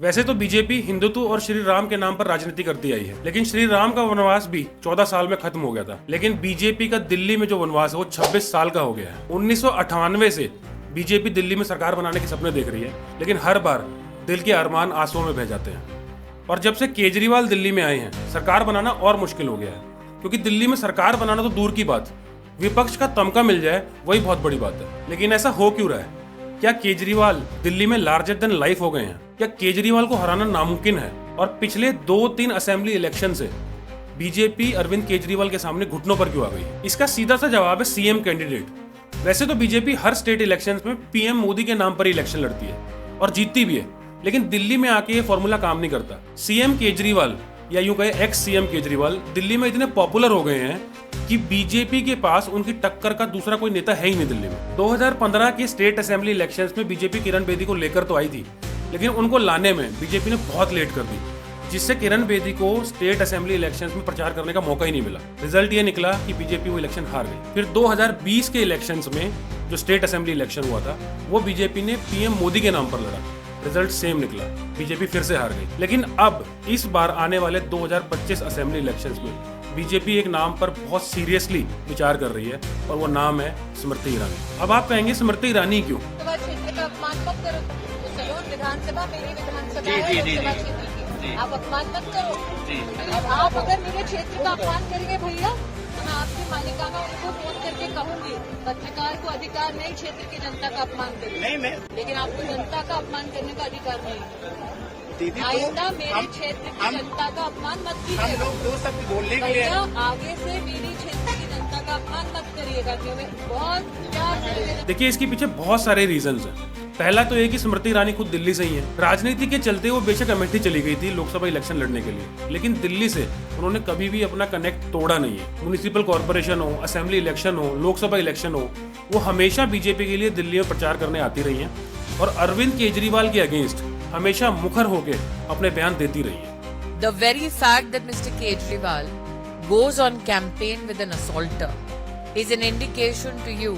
वैसे तो बीजेपी हिंदुत्व और श्री राम के नाम पर राजनीति करती आई है, लेकिन श्री राम का वनवास भी 14 साल में खत्म हो गया था। लेकिन बीजेपी का दिल्ली में जो वनवास है वो 26 साल का हो गया है। 1998 से बीजेपी दिल्ली में सरकार बनाने के सपने देख रही है, लेकिन हर बार दिल के अरमान आंसुओं में बह जाते हैं। और जब से केजरीवाल दिल्ली में आए हैं, सरकार बनाना और मुश्किल हो गया है, क्योंकि दिल्ली में सरकार बनाना तो दूर की बात, विपक्ष का तमका मिल जाए वही बहुत बड़ी बात है। लेकिन ऐसा हो क्यों रहा है? क्या केजरीवाल दिल्ली में लार्जर देन लाइफ हो गए हैं? क्या केजरीवाल को हराना नामुमकिन है? और पिछले 2-3 असेंबली इलेक्शन से बीजेपी अरविंद केजरीवाल के सामने घुटनों पर क्यों आ गई? इसका सीधा सा जवाब है सीएम कैंडिडेट। वैसे तो बीजेपी हर स्टेट इलेक्शंस में पीएम मोदी के नाम पर ही इलेक्शन लड़ती है और जीतती भी है, लेकिन दिल्ली में आके ये फॉर्मूला काम नहीं करता। सीएम केजरीवाल या यूं कहे एक्स सीएम केजरीवाल दिल्ली में इतने पॉपुलर हो गए हैं कि बीजेपी के पास उनकी टक्कर का दूसरा कोई नेता है ही नहीं दिल्ली में। 2015 के स्टेट असेंबली इलेक्शंस में बीजेपी किरण बेदी को लेकर तो आई थी, लेकिन उनको लाने में बीजेपी ने बहुत लेट कर दी, जिससे किरण बेदी को स्टेट असेंबली इलेक्शंस में प्रचार करने का मौका ही नहीं मिला। रिजल्ट ये निकला कि बीजेपी वो इलेक्शन हार गई। फिर 2020 के इलेक्शंस में जो स्टेट असेंबली इलेक्शन हुआ था, वो बीजेपी ने पीएम मोदी के नाम पर लड़ा। रिजल्ट सेम निकला, बीजेपी फिर से हार गई। लेकिन अब इस बार आने वाले 2025 असेंबली इलेक्शंस में बीजेपी एक नाम पर बहुत सीरियसली विचार कर रही है, और वो नाम है स्मृति ईरानी। अब आप कहेंगे स्मृति ईरानी क्यों? विधानसभा मेरी विधानसभा है, लोकसभा क्षेत्र की। आप अपमान मत करो। अब आप अगर मेरे क्षेत्र का अपमान करेंगे भैया, तो मैं आपकी मालिकाना उनको फोन करके कहूंगी, पत्रकार को अधिकार नहीं क्षेत्र की जनता का अपमान करने, लेकिन आपको जनता का अपमान करने का अधिकार नहीं। आइंदा मेरे क्षेत्र की जनता का अपमान मत कीजिएगा भैया, आगे से मेरी क्षेत्र की जनता का अपमान मत करिएगा, क्योंकि बहुत प्यार से। देखिए, इसके पीछे बहुत सारे रीजंस हैं। पहला तो ये कि स्मृति ईरानी खुद दिल्ली से ही है। राजनीति के चलते वो बेशक अमेठी चली गई थी लोकसभा इलेक्शन लड़ने के लिए, लेकिन दिल्ली से उन्होंने कभी भी अपना कनेक्ट तोड़ा नहीं है। म्युनिसिपल कॉर्पोरेशन हो, असेंबली इलेक्शन हो, लोकसभा इलेक्शन हो, वो हमेशा बीजेपी के लिए दिल्ली में प्रचार करने आती रही है और अरविंद केजरीवाल के अगेंस्ट हमेशा मुखर होकर अपने बयान देती रही है। The very fact that Mr. Kejriwal goes on campaign with an assaulter is an indication to you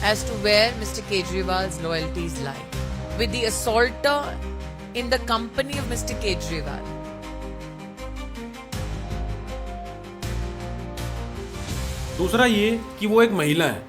as to where Mr. Kejriwal's loyalties lie. With the assaulter in the company of Mr. Kejriwal. दूसरा ये कि वो एक महिला है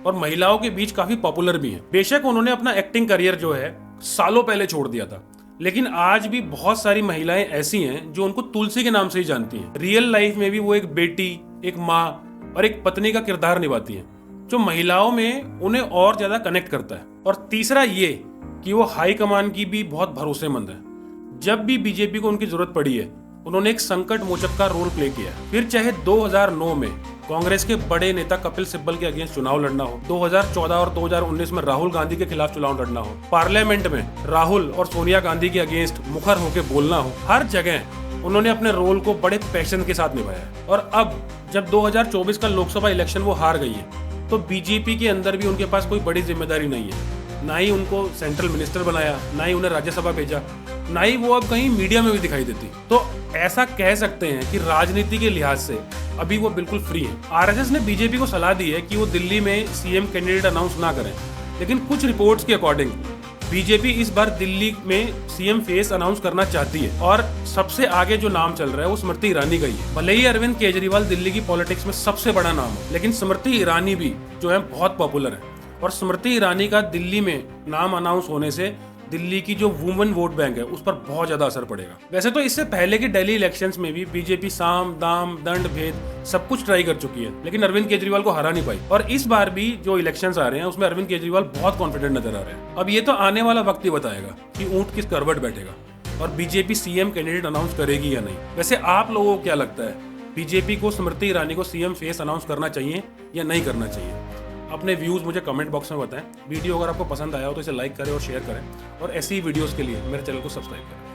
और महिलाओं के बीच काफी पॉपुलर भी है। बेशक उन्होंने अपना एक्टिंग करियर जो है सालों पहले छोड़ दिया था, लेकिन आज भी बहुत सारी महिलाएं ऐसी हैं जो उनको तुलसी के नाम से ही जानती हैं। रियल लाइफ में भी वो एक बेटी, एक माँ और एक पत्नी का किरदार निभाती हैं, जो महिलाओं में उन्हें और ज्यादा कनेक्ट करता है। और तीसरा ये कि वो हाई कमान की भी बहुत भरोसेमंद है। जब भी बीजेपी को उनकी जरूरत पड़ी है, उन्होंने एक संकट मोचक का रोल प्ले किया। फिर चाहे 2009 में कांग्रेस के बड़े नेता कपिल सिब्बल के अगेंस्ट चुनाव लड़ना हो, 2014 और 2019 में राहुल गांधी के खिलाफ चुनाव लड़ना हो, पार्लियामेंट में राहुल और सोनिया गांधी के अगेंस्ट मुखर होकर बोलना हो, हर जगह उन्होंने अपने रोल को बड़े पैशन के साथ निभाया। और अब जब 2024 का लोकसभा इलेक्शन वो हार गई है, तो बीजेपी के अंदर भी उनके पास कोई बड़ी जिम्मेदारी नहीं है। ना ही उनको सेंट्रल मिनिस्टर बनाया, ना ही उन्हें राज्यसभा भेजा, ना ही वो अब कहीं मीडिया में भी दिखाई देती। तो ऐसा कह सकते हैं कि राजनीति के लिहाज से अभी वो बिल्कुल फ्री है। आरएसएस ने बीजेपी को सलाह दी है कि वो दिल्ली में सीएम कैंडिडेट अनाउंस ना करें, लेकिन कुछ रिपोर्ट्स के अकॉर्डिंग बीजेपी इस बार दिल्ली में सीएम फेस अनाउंस करना चाहती है, और सबसे आगे जो नाम चल रहा है वो स्मृति ईरानी का ही है। भले ही अरविंद केजरीवाल दिल्ली की पॉलिटिक्स में सबसे बड़ा नाम है, लेकिन स्मृति ईरानी भी जो है बहुत पॉपुलर है, और स्मृति ईरानी का दिल्ली में नाम अनाउंस होने से दिल्ली की जो वुमेन वोट बैंक है उस पर बहुत ज्यादा असर पड़ेगा। वैसे तो इससे पहले के दिल्ली इलेक्शंस में भी बीजेपी साम दाम दंड भेद सब कुछ ट्राई कर चुकी है, लेकिन अरविंद केजरीवाल को हरा नहीं पाई। और इस बार भी जो इलेक्शंस आ रहे हैं उसमें अरविंद केजरीवाल बहुत कॉन्फिडेंट नजर आ रहे हैं। अब ये तो आने वाला वक्त ही बताएगा कि ऊंट किस करवट बैठेगा और बीजेपी सीएम कैंडिडेट अनाउंस करेगी या नहीं। वैसे आप लोगों को क्या लगता है, बीजेपी को स्मृति ईरानी को सीएम फेस अनाउंस करना चाहिए या नहीं करना चाहिए? अपने व्यूज़ मुझे कमेंट बॉक्स में बताएं। वीडियो अगर आपको पसंद आया हो तो इसे लाइक करें और शेयर करें, और ऐसी ही वीडियोस के लिए मेरे चैनल को सब्सक्राइब करें।